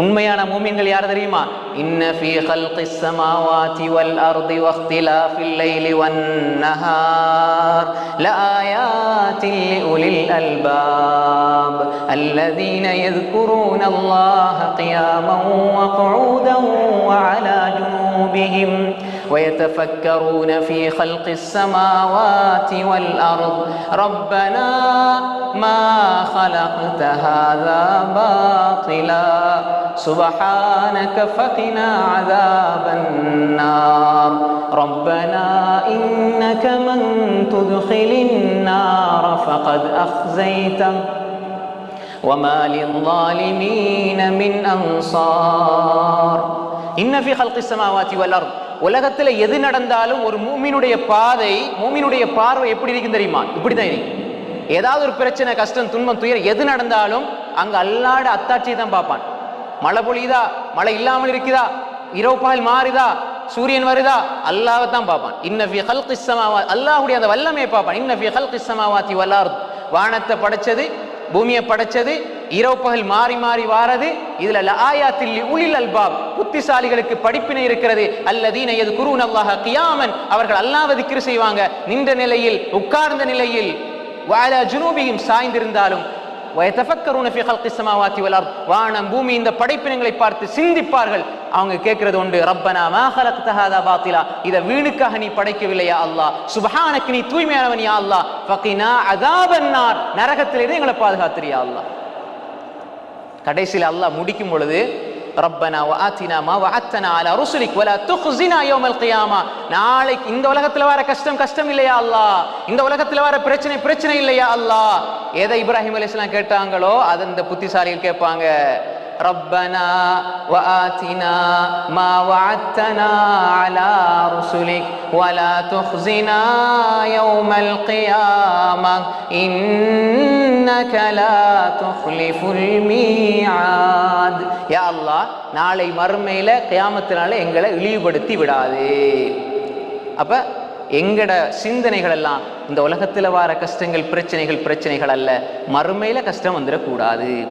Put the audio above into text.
உண்மையான மூமின்கள் யார் தெரியுமா? இன்ன ஃபீ கல்கிஸ் ஸமாவாதி வல் அர்தி வக்திலாஃபில் லைலி வன் நஹார் லஆயாத்தின் லிஉலில் அல்பாப் அல்லதீன யذ்குரூனல்லாஹ கியாமன் வ குஊதன் வ அலா ஜுனூபிஹிம் ويتفكرون في خلق السماوات والأرض ربنا ما خلقت هذا باطلا سبحانك فقنا عذاب النار ربنا إنك من تدخل النار فقد أخزيته وما للظالمين من أنصار إن في خلق السماوات والأرض உலகத்துல எது நடந்தாலும் ஒரு மூமினுடைய பாதை, மூமினுடைய பார்வை எப்படி இருக்கும் தெரியுமா? இப்படிதான் இருக்கு. ஏதாவது ஒரு பிரச்சனை, கஷ்டம், துன்பம், துயர் எது நடந்தாலும் அங்க அல்லாஹ்வுடைய அத்தாட்சியை தான் பார்ப்பான். மழை பொழியுதா, மழை இல்லாமல் இருக்குதா, இரவு பகல் மாறுதா, சூரியன் வருதா, அல்லாஹ்வை தான் பார்ப்பான். இன்ன ஃபீ கல்கிஸ் ஸமாவாத், அல்லாஹ்வுடைய அந்த வல்லமையை பார்ப்பான். இன்ன ஃபீ கல்கிஸ் ஸமாவாத்தி வல் அர்த், வானத்தை படைச்சது, பூமியை படைச்சது, இரவு பகல் மாறி மாறி வாரது, இதுல லஆயாத்தில் லிஉலில் அல்பாப், புத்திசாலிகளுக்கு படிப்பினை இருக்கிறது. அல்லதீன யذ்குரூனல்லாஹ கியாமன், அவர்கள் அல்லாஹ்வை திக்ர் செய்வாங்க, நின்ற நிலையில், உட்கார்ந்த நிலையில், வ அலா ஜுனூபிஹிம், சாய்ந்திருந்தாலும், வயதஃபக்கரூன ஃபீ கல்கிஸ் ஸமாவாத்தி வல் அர்த், வானம் பூமி இந்த படைப்பினங்களை பார்த்து சிந்திப்பார்கள். அவங்க கேட்கிறது உண்டு, ரப்பனா மா ஹலக்த ஹாதா பாத்திலா, இத வீணுக்காக நீ படைக்கவில்லையா அல்லாஹ், சுப்ஹானக நீ தூய்மையானவன் யா அல்லாஹ், ஃபகினா அஸாபன் நார், நரகத்திலிருந்து எங்களை பாதுகாத்திரியா அல்லாஹ். கடைசியில் அல்லாஹ் முடிக்கும் பொழுது, ரப்பனா வஆத்தினா மா வஅத்தனா அலா ருசுலிக் வலா துக்ஸினா யௌமல் கியாமா, நாளைக்கு இந்த உலகத்துல வர கஷ்டம் கஷ்டம் இல்லையா அல்லாஹ், இந்த உலகத்துல வர பிரச்சனை பிரச்சனை இல்லையா அல்லாஹ். எதை இப்ராஹிம் அலைஹிஸ்ஸலாம் கேட்டாங்களோ அதை இந்த புத்திசாலிகள் கேட்பாங்க, ரப்பனா வஆத்தினா மா வஅத்தனா அலா ருசுலிக் வலா துக்ஸினா யௌமல் கியாமா இன்னக லா துக்லிஃபுல் மீஆத். யா அல்லாஹ், நாளை மறுமையில கியாமத்தினால எங்களை இழிவுபடுத்தி விடாதே. அப்ப எங்கட சிந்தனைகள் எல்லாம் இந்த உலகத்துல வர கஷ்டங்கள் பிரச்சனைகள் அல்ல, மறுமையில கஷ்டம் வந்துடக்கூடாது.